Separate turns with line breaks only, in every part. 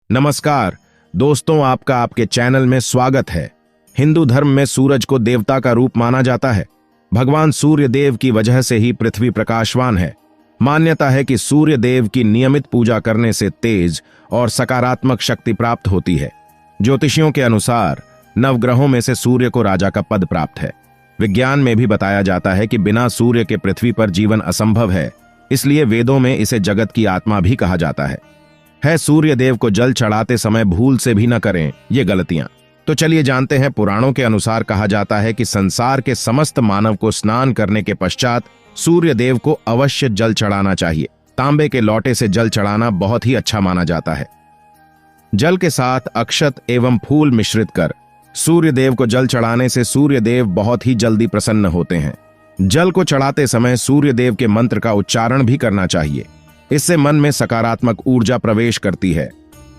नमस्कार दोस्तों, आपका आपके चैनल में स्वागत है। हिंदू धर्म में सूरज को देवता का रूप माना जाता है। भगवान सूर्य देव की वजह से ही पृथ्वी प्रकाशवान है। मान्यता है कि सूर्य देव की नियमित पूजा करने से तेज और सकारात्मक शक्ति प्राप्त होती है। ज्योतिषियों के अनुसार नवग्रहों में से सूर्य को राजा का पद प्राप्त है। विज्ञान में भी बताया जाता है कि बिना सूर्य के पृथ्वी पर जीवन असंभव है, इसलिए वेदों में इसे जगत की आत्मा भी कहा जाता है। सूर्य देव को जल चढ़ाते समय भूल से भी न करें ये गलतियां। तो चलिए जानते हैं। पुराणों के अनुसार कहा जाता है कि संसार के समस्त मानव को स्नान करने के पश्चात सूर्य देव को अवश्य जल चढ़ाना चाहिए। तांबे के लोटे से जल चढ़ाना बहुत ही अच्छा माना जाता है। जल के साथ अक्षत एवं फूल मिश्रित कर सूर्य देव को जल चढ़ाने से सूर्य देव बहुत ही जल्दी प्रसन्न होते हैं। जल को चढ़ाते समय सूर्य देव के मंत्र का उच्चारण भी करना चाहिए। इससे मन में सकारात्मक ऊर्जा प्रवेश करती है।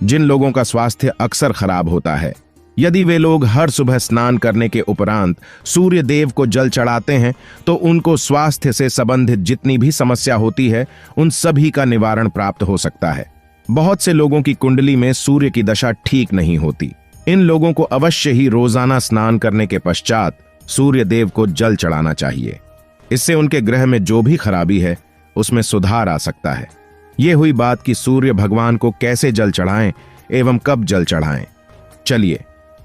जिन लोगों का स्वास्थ्य अक्सर खराब होता है, यदि वे लोग हर सुबह स्नान करने के उपरांत सूर्य देव को जल चढ़ाते हैं तो उनको स्वास्थ्य से संबंधित जितनी भी समस्या होती है उन सभी का निवारण प्राप्त हो सकता है। बहुत से लोगों की कुंडली में सूर्य की दशा ठीक नहीं होती। इन लोगों को अवश्य ही रोजाना स्नान करने के पश्चात सूर्य देव को जल चढ़ाना चाहिए। इससे उनके ग्रह में जो भी खराबी है उसमें सुधार आ सकता है। ये हुई बात कि सूर्य भगवान को कैसे जल चढ़ाएं एवं कब जल चढ़ाएं। चलिए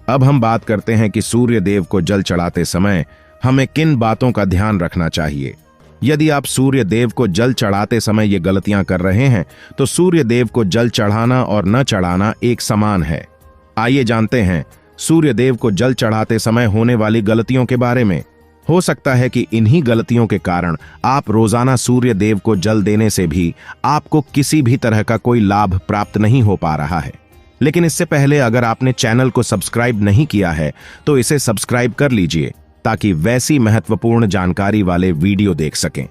अब हम बात करते हैं कि सूर्य देव को जल चढ़ाते समय हमें किन बातों का ध्यान रखना चाहिए। यदि आप सूर्य देव को जल चढ़ाते समय ये गलतियां कर रहे हैं तो सूर्य देव को जल चढ़ाना और न चढ़ाना एक समान है। आइए जानते हैं सूर्य देव को जल चढ़ाते समय होने वाली गलतियों के बारे में। हो सकता है कि इन्हीं गलतियों के कारण आप रोजाना सूर्य देव को जल देने से भी आपको किसी भी तरह का कोई लाभ प्राप्त नहीं हो पा रहा है। लेकिन इससे पहले अगर आपने चैनल को सब्सक्राइब नहीं किया है तो इसे सब्सक्राइब कर लीजिए ताकि वैसी महत्वपूर्ण जानकारी वाले वीडियो देख सकें।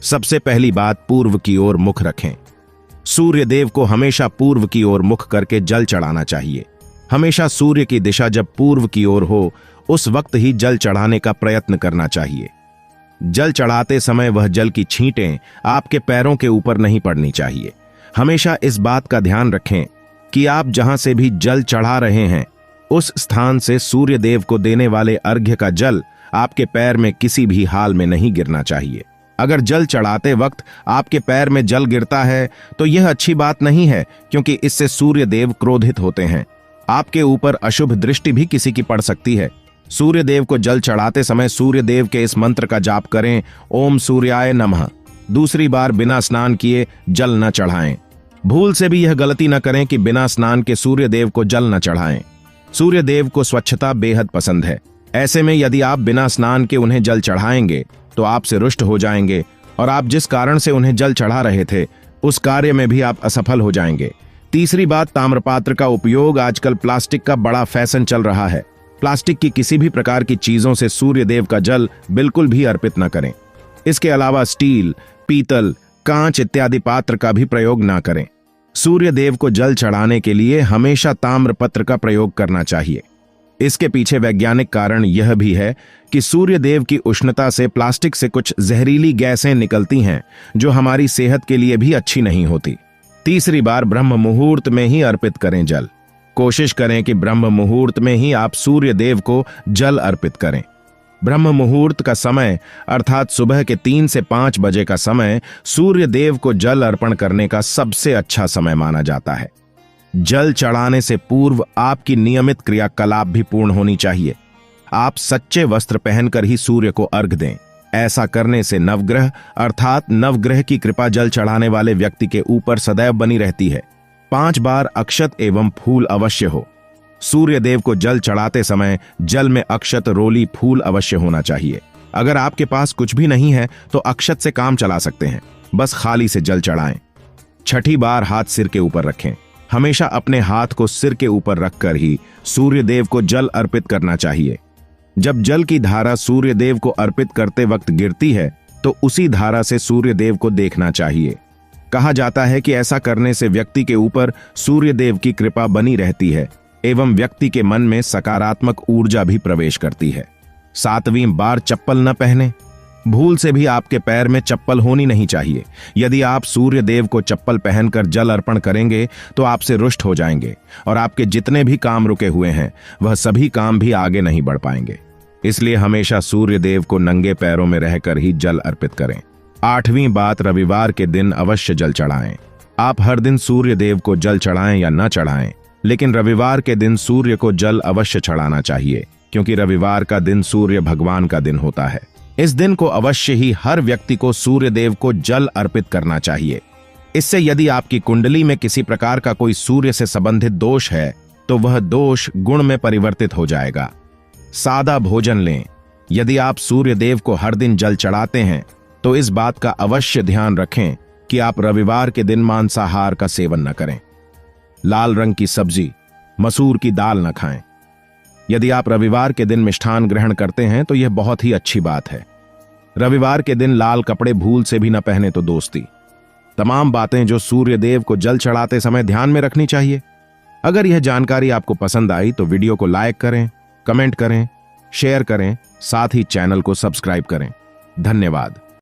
सबसे पहली बात, पूर्व की ओर मुख रखें। सूर्य देव को हमेशा पूर्व की ओर मुख करके जल चढ़ाना चाहिए। हमेशा सूर्य की दिशा जब पूर्व की ओर हो उस वक्त ही जल चढ़ाने का प्रयत्न करना चाहिए। जल चढ़ाते समय वह जल की छींटें आपके पैरों के ऊपर नहीं पड़नी चाहिए। हमेशा इस बात का ध्यान रखें कि आप जहां से भी जल चढ़ा रहे हैं उस स्थान से सूर्य देव को देने वाले अर्घ्य का जल आपके पैर में किसी भी हाल में नहीं गिरना चाहिए। अगर जल चढ़ाते वक्त आपके पैर में जल गिरता है तो यह अच्छी बात नहीं है, क्योंकि इससे सूर्य देव क्रोधित होते हैं। आपके ऊपर अशुभ दृष्टि भी किसी की पड़ सकती है। सूर्य देव को जल चढ़ाते समय सूर्य देव के इस मंत्र का जाप करें, ओम सूर्याय नमः। दूसरी बार बिना स्नान किए जल न चढ़ाएं। भूल से भी यह गलती न करें कि बिना स्नान के सूर्य देव को जल न चढ़ाएं। सूर्य देव को स्वच्छता बेहद पसंद है। ऐसे में यदि आप बिना स्नान के उन्हें जल चढ़ाएंगे तो आपसे रुष्ट हो जाएंगे और आप जिस कारण से उन्हें जल चढ़ा रहे थे उस कार्य में भी आप असफल हो जाएंगे। तीसरी बात, ताम्रपात्र का उपयोग। आजकल प्लास्टिक का बड़ा फैशन चल रहा है। प्लास्टिक की किसी भी प्रकार की चीजों से सूर्य देव का जल बिल्कुल भी अर्पित न करें। इसके अलावा स्टील, पीतल, कांच इत्यादि पात्र का भी प्रयोग न करें। सूर्य देव को जल चढ़ाने के लिए हमेशा ताम्रपत्र का प्रयोग करना चाहिए। इसके पीछे वैज्ञानिक कारण यह भी है कि सूर्य देव की उष्णता से प्लास्टिक से कुछ जहरीली गैसें निकलती हैं जो हमारी सेहत के लिए भी अच्छी नहीं होती। तीसरी बार, ब्रह्म मुहूर्त में ही अर्पित करें जल। कोशिश करें कि ब्रह्म मुहूर्त में ही आप सूर्य देव को जल अर्पित करें। ब्रह्म मुहूर्त का समय अर्थात सुबह के 3 से 5 बजे का समय सूर्य देव को जल अर्पण करने का सबसे अच्छा समय माना जाता है। जल चढ़ाने से पूर्व आपकी नियमित क्रियाकलाप भी पूर्ण होनी चाहिए। आप सच्चे वस्त्र पहनकर ही सूर्य को अर्घ्य दें। ऐसा करने से नवग्रह अर्थात नवग्रह की कृपा जल चढ़ाने वाले व्यक्ति के ऊपर सदैव बनी रहती है। 5 बार अक्षत एवं फूल अवश्य हो। सूर्य देव को जल चढ़ाते समय जल में अक्षत, रोली, फूल अवश्य होना चाहिए। अगर आपके पास कुछ भी नहीं है तो अक्षत से काम चला सकते हैं। बस खाली से जल चढ़ाएं। छठी बार, हाथ सिर के ऊपर रखें। हमेशा अपने हाथ को सिर के ऊपर रखकर ही सूर्य देव को जल अर्पित करना चाहिए। जब जल की धारा सूर्य देव को अर्पित करते वक्त गिरती है तो उसी धारा से सूर्य देव को देखना चाहिए। कहा जाता है कि ऐसा करने से व्यक्ति के ऊपर सूर्य देव की कृपा बनी रहती है एवं व्यक्ति के मन में सकारात्मक ऊर्जा भी प्रवेश करती है। 7वीं बार, चप्पल न पहने। भूल से भी आपके पैर में चप्पल होनी नहीं चाहिए। यदि आप सूर्य देव को चप्पल पहनकर जल अर्पण करेंगे तो आपसे रुष्ट हो जाएंगे और आपके जितने भी काम रुके हुए हैं वह सभी काम भी आगे नहीं बढ़ पाएंगे। इसलिए हमेशा सूर्य देव को नंगे पैरों में रहकर ही जल अर्पित करें। 8वीं बात, रविवार के दिन अवश्य जल चढ़ाएं। आप हर दिन सूर्य देव को जल चढ़ाएं या न चढ़ाएं, लेकिन रविवार के दिन सूर्य को जल अवश्य चढ़ाना चाहिए, क्योंकि रविवार का दिन सूर्य भगवान का दिन होता है। इस दिन को अवश्य ही हर व्यक्ति को सूर्य देव को जल अर्पित करना चाहिए। इससे यदि आपकी कुंडली में किसी प्रकार का कोई सूर्य से संबंधित दोष है तो वह दोष गुण में परिवर्तित हो जाएगा। सादा भोजन लें। यदि आप सूर्य देव को हर दिन जल चढ़ाते हैं तो इस बात का अवश्य ध्यान रखें कि आप रविवार के दिन मांसाहार का सेवन न करें। लाल रंग की सब्जी, मसूर की दाल न खाएं। यदि आप रविवार के दिन मिष्ठान ग्रहण करते हैं तो यह बहुत ही अच्छी बात है। रविवार के दिन लाल कपड़े भूल से भी न पहने तो दोस्ती। तमाम बातें जो सूर्य देव को जल चढ़ाते समय ध्यान में रखनी चाहिए। अगर यह जानकारी आपको पसंद आई तो वीडियो को लाइक करें, कमेंट करें, शेयर करें, साथ ही चैनल को सब्सक्राइब करें। धन्यवाद।